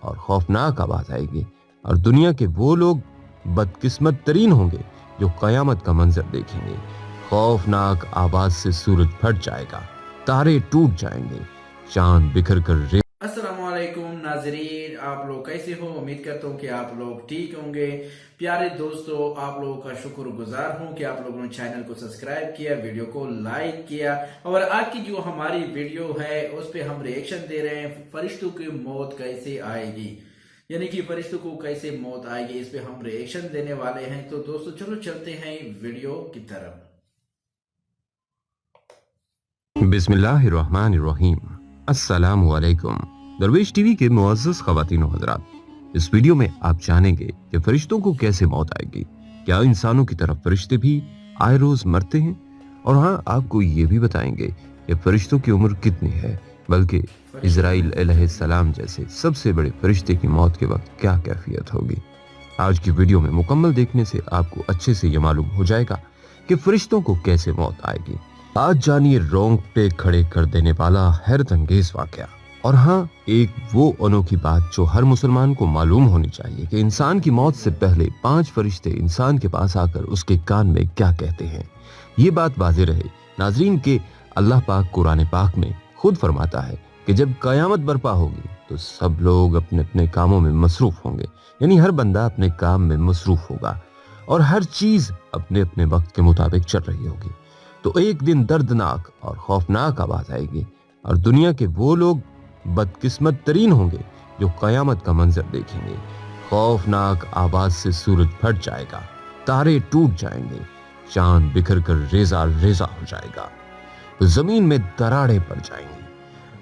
और खौफनाक आवाज आएगी और दुनिया के वो लोग बदकिस्मत तरीन होंगे जो कयामत का मंजर देखेंगे। खौफनाक आवाज से सूरज फट जाएगा, तारे टूट जाएंगे, चांद बिखर कर अस्सलामुअलैकुम नाजरीन, आप लोग कैसे हो? उम्मीद करता हूँ कि आप लोग ठीक होंगे। प्यारे दोस्तों, आप लोगों का शुक्रगुजार हूँ कि आप लोगों ने चैनल को सब्सक्राइब किया, वीडियो को लाइक किया। और आज की जो हमारी वीडियो है उस पे हम रिएक्शन दे रहे हैं, फरिश्तों की मौत कैसे आएगी, यानी कि फरिश्तों को कैसे मौत आएगी, इस पे हम रिएक्शन देने वाले हैं। तो दोस्तों चलो चलते हैं वीडियो की तरफ। बिस्मिल्लाहिर्रहमानिर्रहीम। अस्सलामु अलैकुम। दरवेश टीवी के मुअज़्ज़ज़ ख़वातीन व हज़रात, इस वीडियो में आप जानेंगे कि फरिश्तों को कैसे मौत आएगी। क्या इंसानों की तरफ फरिश्ते भी आए रोज मरते हैं? और हाँ, आपको ये भी बताएंगे कि फरिश्तों की उम्र कितनी है, बल्कि इज़राइल अलैहिस्सलाम जैसे सबसे बड़े फरिश्ते की मौत के वक्त क्या कैफियत होगी। आज की वीडियो में मुकम्मल देखने से आपको अच्छे से ये मालूम हो जाएगा कि फरिश्तों को कैसे मौत आएगी। आज जानिए रोंगटे खड़े कर देने वाला हैरत अंगेज वाकया। और हाँ, एक वो अनोखी बात जो हर मुसलमान को मालूम होनी चाहिए कि इंसान की मौत से पहले 5 फरिश्ते इंसान के पास आकर उसके कान में क्या कहते हैं। ये बात वाज़ेह रहे नाजरीन के अल्लाह पाक कुरान पाक में खुद फरमाता है कि जब कयामत बर्पा होगी तो सब लोग अपने अपने कामों में मसरूफ होंगे, यानी हर बंदा अपने काम में मसरूफ होगा और हर चीज अपने अपने वक्त के मुताबिक चल रही होगी। तो एक दिन दर्दनाक और खौफनाक आवाज आएगी और दुनिया के वो लोग बदकिस्मत तरीन होंगे जो कयामत का मंजर देखेंगे। खौफनाक आवाज से सूरज फट जाएगा, तारे टूट जाएंगे, चांद बिखर कर रेजा रेजा हो जाएगा, जमीन में दरारें पड़ जाएंगी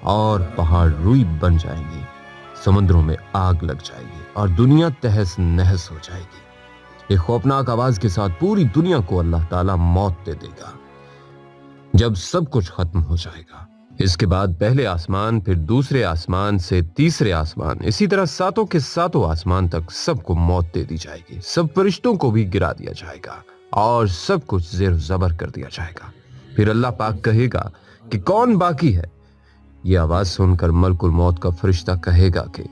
और पहाड़ रुई बन जाएंगे, समुद्रों में आग लग जाएगी और दुनिया तहस नहस हो जाएगी। एक खौफनाक आवाज के साथ पूरी दुनिया को अल्लाह ताला मौत दे देगा जब सब कुछ खत्म हो जाएगा। इसके बाद पहले आसमान, फिर दूसरे आसमान से तीसरे आसमान, इसी तरह सातों के सातों आसमान तक सबको मौत दे दी जाएगी। सब फरिश्तों को भी गिरा दिया जाएगा और सब कुछ ज़ेर ज़बर कर दिया जाएगा। फिर अल्लाह पाक कहेगा कि कौन बाकी है। ये आवाज सुनकर मलकुल मौत का फरिश्ता कहेगा कि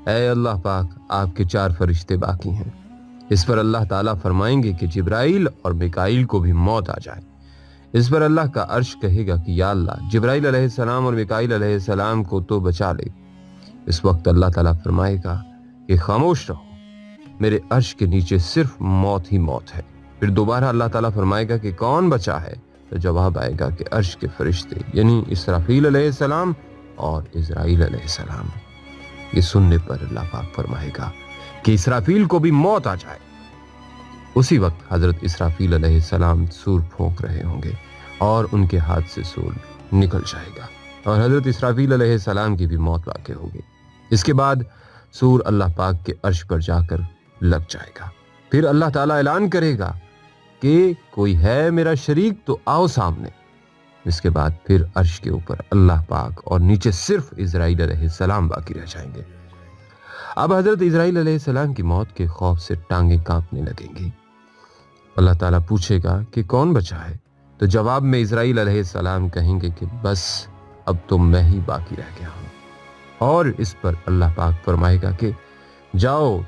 ऐ अल्लाह पाक, आपके 4 फरिश्ते बाकी हैं। इस पर अल्लाह ताला फरमाएंगे कि जिब्राइल और मिकाइल को भी मौत आ जाए। इस पर अल्लाह का अर्श कहेगा कि या अल्लाह, जिब्राइल अलैहिस्सलाम और मिकाइल अलैहिस्सलाम को तो बचा ले। इस वक्त अल्लाह ताला फरमाएगा कि खामोश रहो, मेरे अर्श के नीचे सिर्फ मौत ही मौत है। फिर दोबारा अल्लाह ताला फरमाएगा कि कौन बचा है, तो जवाब आएगा कि अर्श के फरिश्ते, यानी इसराफील अलैहिस्सलाम और इज़राइल अलैहिस्सलाम। ये सुनने पर अल्लाह पाक फरमाएगा कि इसराफील को भी मौत आ जाए। उसी वक्त हजरत इसराफील अलैहिस्सलाम सूर फूंक रहे होंगे और उनके हाथ से सूर निकल जाएगा और हजरत इसराफील अलैहिस्सलाम की भी मौत वाक़ई होगी। इसके बाद सूर अल्लाह पाक के अर्श पर जाकर लग जाएगा। फिर अल्लाह ताला ऐलान करेगा कि कोई है मेरा शरीक तो आओ सामने। इसके बाद फिर अर्श के ऊपर अल्लाह पाक और नीचे सिर्फ इज़राइल अलैहिस्सलाम बाकी रह जाएंगे। अब हजरत इज़राइल अलैहिस्सलाम की मौत के खौफ से टांगें कांपने लगेंगी। अल्लाह ताला पूछेगा कि कौन बचा है, तो जवाब में इज़राइल अलैहिस्सलाम कहेंगे कि बस अब तो मैं ही बाकी रह गया हूं। और इस पर अल्लाह पाक फरमाएगा कि जाओ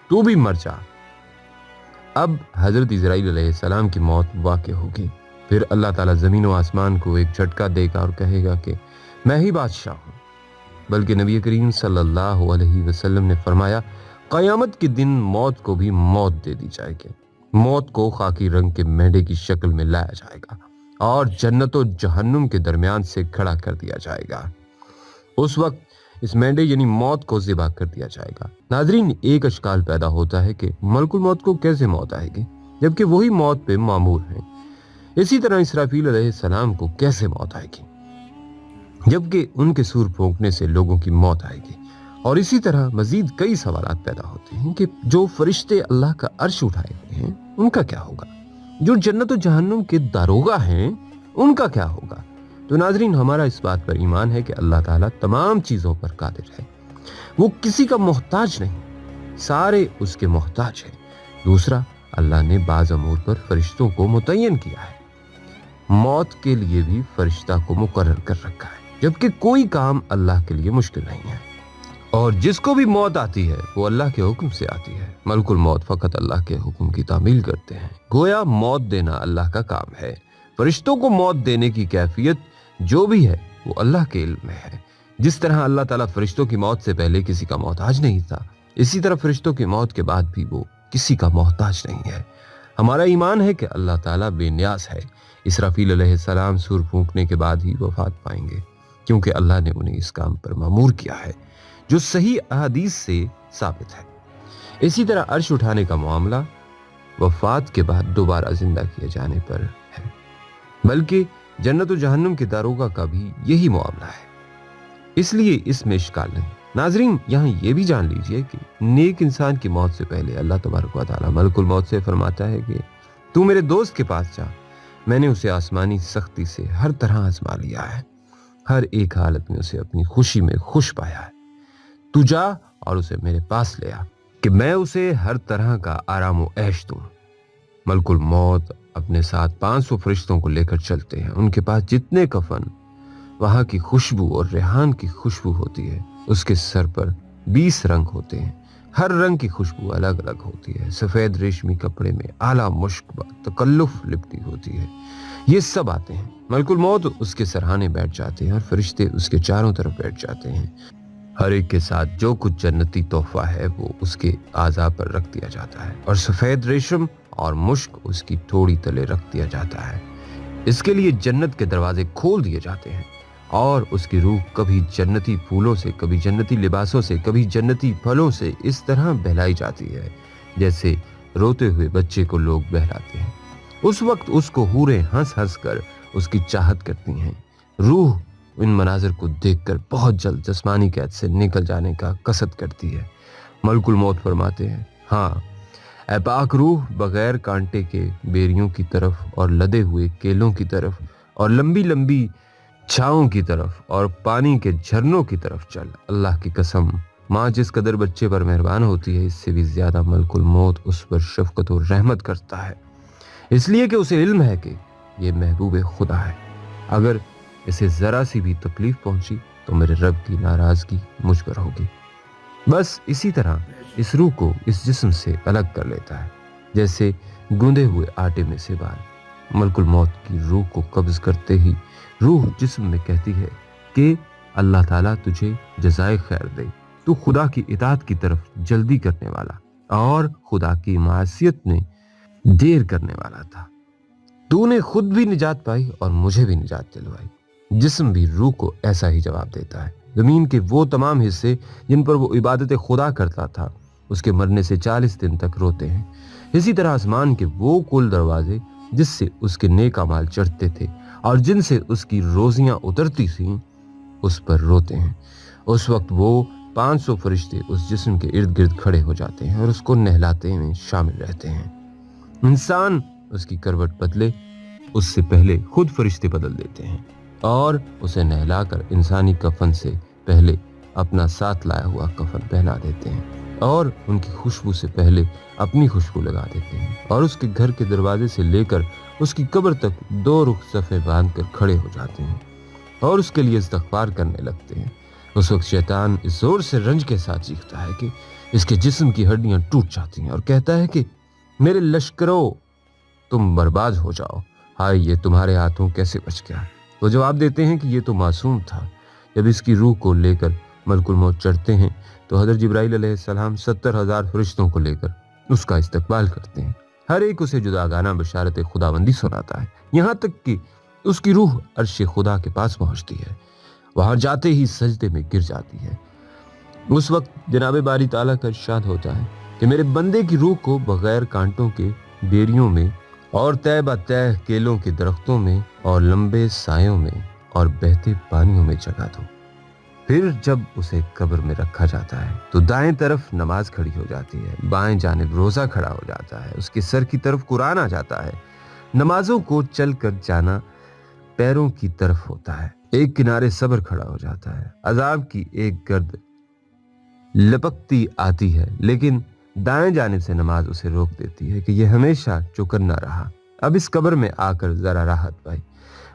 तू भी मर जा। अब हजरत इज़राइल अलैहिस्सलाम की मौत वाक़ई होगी। फिर अल्लाह ताला ज़मीन व आसमान को एक झटका देगा और कहेगा कि मैं ही बादशाह हूँ। बल्कि नबी करीम सल्लल्लाहु अलैहि वसल्लम ने फरमाया, क़यामत के दिन मौत को भी मौत दे दी जाएगी। मौत को खाकी रंग के मेंढे की शक्ल में लाया जाएगा और जन्नत और जहन्नुम के दरमियान से खड़ा कर दिया जाएगा। उस वक्त इस मेंढे यानी मौत को ज़िबा कर दिया जाएगा। नाजरीन, एक अशकाल पैदा होता है कि मलकुल मौत को कैसे मौत आएगी, जबकि वही मौत पे मामूर हैं। इसी तरह इसराफील अलैहिस्सलाम को कैसे मौत आएगी, जबकि उनके सूर फूंकने से लोगों की मौत आएगी। और इसी तरह मजीद कई सवाल पैदा होते हैं कि जो फरिश्ते अल्लाह का अर्श उठाए हुए हैं उनका क्या होगा, जो जन्नत और जहन्नुम के दारोगा हैं उनका क्या होगा। तो नाजरीन, हमारा इस बात पर ईमान है कि अल्लाह ताला तमाम चीज़ों पर कादिर है, वो किसी का मोहताज नहीं, सारे उसके मोहताज हैं। दूसरा, अल्लाह ने बाज़ अमूर पर फरिश्तों को मुतय्यन किया है, मौत के लिए भी फरिश्ता को मुकर्रर कर रखा है, जबकि कोई काम अल्लाह के लिए मुश्किल नहीं है। और जिसको भी मौत आती है वो अल्लाह के हुक्म से आती है। मलकुल मौत फकत अल्लाह के हुक्म की तामील करते हैं। गोया मौत देना अल्लाह का काम है। फरिश्तों को मौत देने की कैफियत जो भी है वो अल्लाह के इल्म में है। जिस तरह अल्लाह ताला फरिश्तों की मौत से पहले किसी का मोहताज नहीं था, इसी तरह फरिश्तों की मौत के बाद भी वो किसी का मोहताज नहीं है। हमारा ईमान है कि अल्लाह ताला बेनियाज है। इसराफील अलैहिस्सलाम सूर फूंकने के बाद ही वफात पाएंगे, क्योंकि अल्लाह ने उन्हें इस काम पर मामूर किया है, जो सही अहादीस से साबित है। इसी तरह अर्श उठाने का मामला वफात के बाद दोबारा जिंदा किए जाने पर है, बल्कि जन्नत और जहन्नुम के दारोगा का भी यही मामला है, इसलिए इसमें इश्काल नहीं। नाजरीन, यहाँ ये भी जान लीजिए कि नेक इंसान की मौत से पहले अल्लाह तबारक व तआला मलकुल मौत से फरमाता है कि तू मेरे दोस्त के पास जा, मैंने उसे आसमानी सख्ती से हर तरह आजमा लिया है, हर एक हालत में उसे अपनी खुशी में खुश पाया है। तू जा और उसे मेरे पास ले आ कि मैं उसे हर तरह का आराम व ऐश दूं। मलकुल मौत अपने साथ 500 फरिश्तों को लेकर चलते हैं। उनके पास जितने कफन, वहां की खुशबू और रेहान की खुशबू होती है, उसके सर पर 20 रंग होते हैं। हर रंग की खुशबू अलग अलग होती है। सफेद रेशमी कपड़े में आला मुश्क तकल्लुफ लिपटी होती है। ये सब आते हैं। मलकुल मौत उसके सरहाने बैठ जाते हैं और फरिश्ते उसके चारों तरफ बैठ जाते हैं। हर एक के साथ जो कुछ जन्नती तोहफा है वो उसके आज़ा पर रख दिया जाता है और सफेद रेशम और मुश्क उसकी ठोड़ी तले रख दिया जाता है। इसके लिए जन्नत के दरवाजे खोल दिए जाते हैं और उसकी रूह कभी जन्नती फूलों से, कभी जन्नती लिबासों से, कभी जन्नती फलों से इस तरह बहलाई जाती है जैसे रोते हुए बच्चे को लोग बहलाते हैं। उस वक्त उसको हूरें हंस हंस कर उसकी चाहत करती हैं। रूह इन मनाजिर को देखकर बहुत जल्द जिस्मानी कैद से निकल जाने का कसद करती है। मलकुल मौत फरमाते हैं, हाँ ऐ पाक रूह, बगैर कांटे के बेरियों की तरफ और लदे हुए केलों की तरफ और लंबी लंबी छाओं की तरफ और पानी के झरनों की तरफ चल। अल्लाह की कसम, माँ जिस कदर बच्चे पर मेहरबान होती है, इससे भी ज्यादा मलकुल मौत उस पर शफकत और रहमत करता है, इसलिए कि उसे इल्म है कि ये महबूब खुदा है। अगर इसे जरा सी भी तकलीफ पहुंची तो मेरे रब की नाराजगी मुझ पर होगी। बस इसी तरह इस रूह को इस जिस्म से अलग कर लेता है, जैसे गूंदे हुए आटे में से बाल। मलकुल मौत की रूह को कब्ज करते ही रूह जिस्म में कहती है कि अल्लाह ताला तुझे जज़ाए खैर दे, तू खुदा की इताअत की तरफ जल्दी करने वाला और खुदा की मासियत में देर करने वाला था। तूने खुद भी निजात पाई और मुझे भी निजात दिलवाई। जिस्म भी रूह को ऐसा ही जवाब देता है। जमीन के वो तमाम हिस्से जिन पर वो इबादत खुदा करता था, उसके मरने से 40 दिन तक रोते हैं। इसी तरह आसमान के वो कुल दरवाजे जिससे उसके नेक अमाल चढ़ते थे और जिनसे उसकी रोजियां उतरती थीं, उस पर रोते हैं। उस वक्त वो 500 फरिश्ते उस जिस्म के इर्द गिर्द खड़े हो जाते हैं और उसको नहलाते में शामिल रहते हैं। इंसान उसकी करवट बदले उससे पहले खुद फरिश्ते बदल देते हैं और उसे नहलाकर इंसानी कफन से पहले अपना साथ लाया हुआ कफन पहना देते हैं और उनकी खुशबू से पहले अपनी खुशबू लगा देते हैं और उसके घर के दरवाजे से लेकर उसकी कब्र तक 2 रुख सफ़े बांधकर खड़े हो जाते हैं और उसके लिए इस्तग़फ़ार करने लगते हैं। उस वक्त शैतान इस जोर से रंज के साथ चीखता है कि इसके जिस्म की हड्डियां टूट जाती हैं और कहता है कि मेरे लश्करों, तुम बर्बाद हो जाओ। हाय, ये तुम्हारे हाथों कैसे बच गया? वो जवाब देते हैं कि ये तो मासूम था। जब इसकी रूह को लेकर मलकुल मौत चढ़ते हैं तो हज़रत जिब्राइल अलैहिस्सलाम 70,000 फरिश्तों को लेकर उसका इस्तकबाल करते हैं। हर एक उसे जुदागाना बशारत खुदाबंदी सुनाता है, यहाँ तक कि उसकी रूह अर्श खुदा के पास पहुँचती है। वहाँ जाते ही सजदे में गिर जाती है। उस वक्त जनाब बारी ताला का इरशाद होता है कि मेरे बंदे की रूह को बगैर कांटों के बेरियों में और तय ब तय केलों के दरख्तों में और लंबे सायों में और बहते पानियों में जगा दो। फिर जब उसे कब्र में रखा जाता है तो दाएं तरफ नमाज खड़ी हो जाती है, बाएं जानिब रोजा खड़ा हो जाता है, उसके सर की तरफ कुरान आ जाता है। नमाजों को चल कर जाना पैरों की तरफ होता है। एक किनारे सब्र खड़ा हो जाता है। अजाब की एक गर्द लपकती आती है, लेकिन दाएं जानिब से नमाज उसे रोक देती है कि यह हमेशा चौकन्ना रहा। अब इस कब्र में आकर जरा राहत पाई।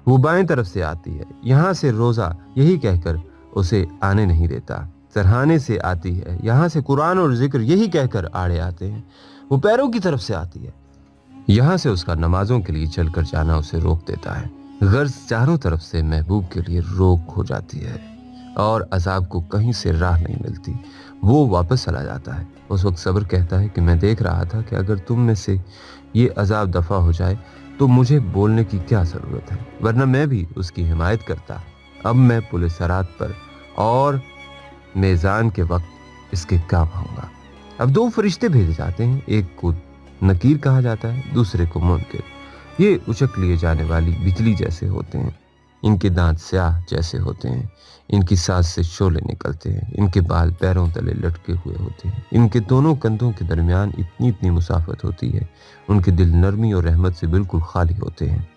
वो बाएं तरफ से आती है, यहाँ से रोजा यही कहकर उसे आने नहीं देता सरहाने से आती है, यहाँ से कुरान और जिक्र यही कहकर आड़े आते हैं। वो पैरों की तरफ से आती है, यहाँ से उसका नमाजों के लिए चलकर जाना उसे रोक देता है। गर्ज चारों तरफ से महबूब के लिए रोक हो जाती है और अजाब को कहीं से राह नहीं मिलती। वो वापस चला जाता है। उस वक्त सब्र कहता है कि मैं देख रहा था कि अगर तुम में से ये अजाब दफा हो जाए तो मुझे बोलने की क्या ज़रूरत है, वरना मैं भी उसकी हिमायत करता। अब मैं पुलिस सरात पर और मेज़ान के वक्त इसके काम आऊँगा। अब दो फरिश्ते भेजे जाते हैं, एक को नकीर कहा जाता है, दूसरे को मुनकिर। ये उचक लिए जाने वाली बिजली जैसे होते हैं, इनके दांत स्याह जैसे होते हैं, इनकी सांस से शोले निकलते हैं, इनके बाल पैरों तले लटके हुए होते हैं, इनके दोनों कंधों के दरमियान इतनी इतनी मुसाफत होती है, उनके दिल नरमी और रहमत से बिल्कुल खाली होते हैं।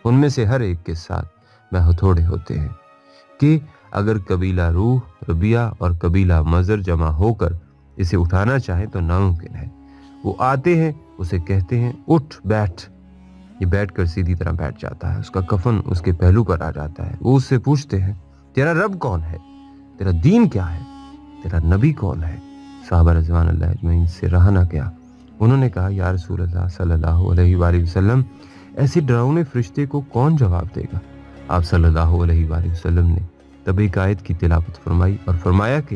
उनमें से हर एक के साथ वह हथौड़े होते हैं कि अगर कबीला रूह, रबिया और कबीला मजर जमा होकर इसे उठाना चाहे तो नामुमकिन है। वो आते हैं, उसे कहते हैं उठ बैठ। ये बैठकर सीधी तरह बैठ जाता है, उसका कफन उसके पहलू पर आ जाता है। वो उससे पूछते हैं तेरा रब कौन है, तेरा दीन क्या है, तेरा नबी कौन है। साहबा रज़वान अल्लाह अजमईन से रहा ना गया। उन्होंने कहा या रसूल अल्लाह सल्लल्लाहु अलैहि वसल्लम, ऐसे डरावने फरिश्ते को कौन जवाब देगा। आप सल्लल्लाहु अलैहि वसल्लम ने तब एक आयत की तिलावत फरमाई और फरमाया कि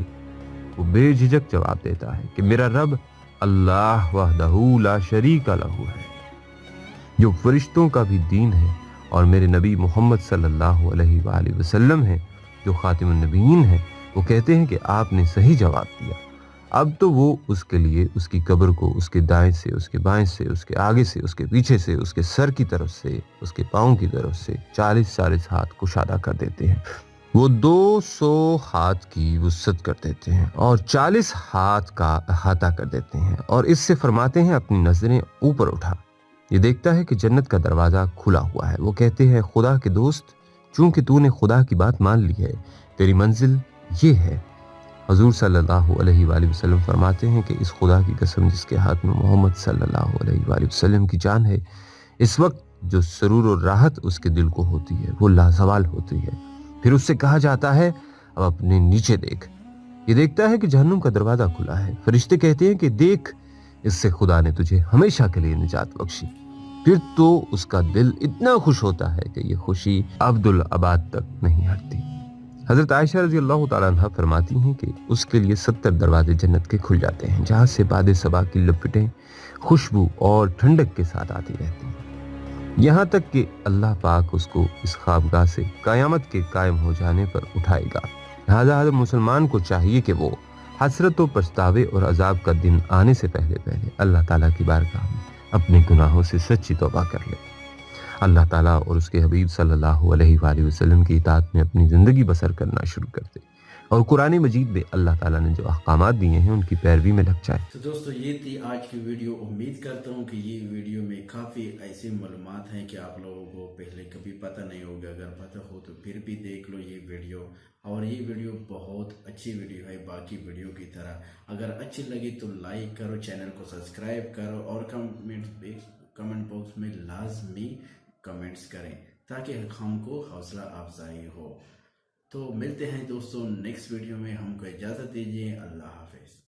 वो बेझिझक जवाब देता है कि मेरा रब अल्लाह वहदहू ला शरीका लहू है, जो फरिश्तों का भी दीन है, और मेरे नबी मोहम्मद सल्लल्लाहु अलैहि वसल्लम हैं जो खातिमुन नबीयीन हैं। वो कहते हैं कि आपने सही जवाब दिया। अब तो वो उसके लिए उसकी कब्र को उसके दाएं से, उसके बाएं से, उसके आगे से, उसके पीछे से, उसके सर की तरफ से, उसके पाँव की तरफ से 40 हाथ कुशादा कर देते हैं। वो 200 हाथ की वुसअत कर देते हैं और 40 हाथ का अहाता कर देते हैं और इससे फरमाते हैं अपनी नजरें ऊपर उठा। ये देखता है कि जन्नत का दरवाजा खुला हुआ है। वो कहते हैं खुदा के दोस्त, चूंकि तूने खुदा की बात मान ली है, तेरी मंजिल ये है। हजूर सल्लल्लाहु अलैहि वसल्लम फरमाते हैं कि इस खुदा की कसम जिसके हाथ में मोहम्मद सल्लल्लाहु अलैहि वसल्लम की जान है, इस वक्त जो सरूर और राहत उसके दिल को होती है वो लाजवाल होती है। फिर उससे कहा जाता है अब अपने नीचे देख। ये देखता है कि जहन्नुम का दरवाजा खुला है। फरिश्ते कहते हैं कि देख, इससे खुदा ने तुझे हमेशा के लिए निजात बख्शी। फिर तो उसका दिल इतना खुश होता है कि ये खुशी अब्दुल अबाद तक नहीं हटती। हजरत आयशा रजी अल्लाह तआला अन्हा फरमाती हैं कि उसके लिए 70 दरवाजे जन्नत के खुल जाते हैं, जहाँ से बादे सबा की लपटें खुशबू और ठंडक के साथ आती रहती हैं, यहाँ तक कि अल्लाह पाक उसको इस ख्वाबगाह से कयामत के कायम हो जाने पर उठाएगा। लिहाजा हर मुसलमान को चाहिए कि वो हसरत व पछतावे और अजाब का दिन आने से पहले पहले अल्लाह ताला की बारगाह में अपने गुनाहों से सच्ची तौबा कर ले, अल्लाह ताला और उसके हबीब सल्लल्लाहु अलैहि वसल्लम की इताअत में अपनी ज़िंदगी बसर करना शुरू कर दे और कुरान मजीद में अल्लाह ताला ने जो अहकामात दिए हैं उनकी पैरवी में लग जाए। तो दोस्तों ये थी आज की वीडियो। उम्मीद करता हूँ कि ये वीडियो में काफ़ी ऐसी मालूमात हैं कि आप लोगों को पहले कभी पता नहीं होगा। अगर पता हो तो फिर भी देख लो ये वीडियो, और ये वीडियो बहुत अच्छी वीडियो है बाकी वीडियो की तरह। अगर अच्छी लगी तो लाइक करो, चैनल को सब्सक्राइब करो और कमेंट बॉक्स में लाजमी कमेंट्स करें ताकि हमको हौसला अफजाई हो। तो मिलते हैं दोस्तों नेक्स्ट वीडियो में। हमको इजाज़त दीजिए। अल्लाह हाफिज़।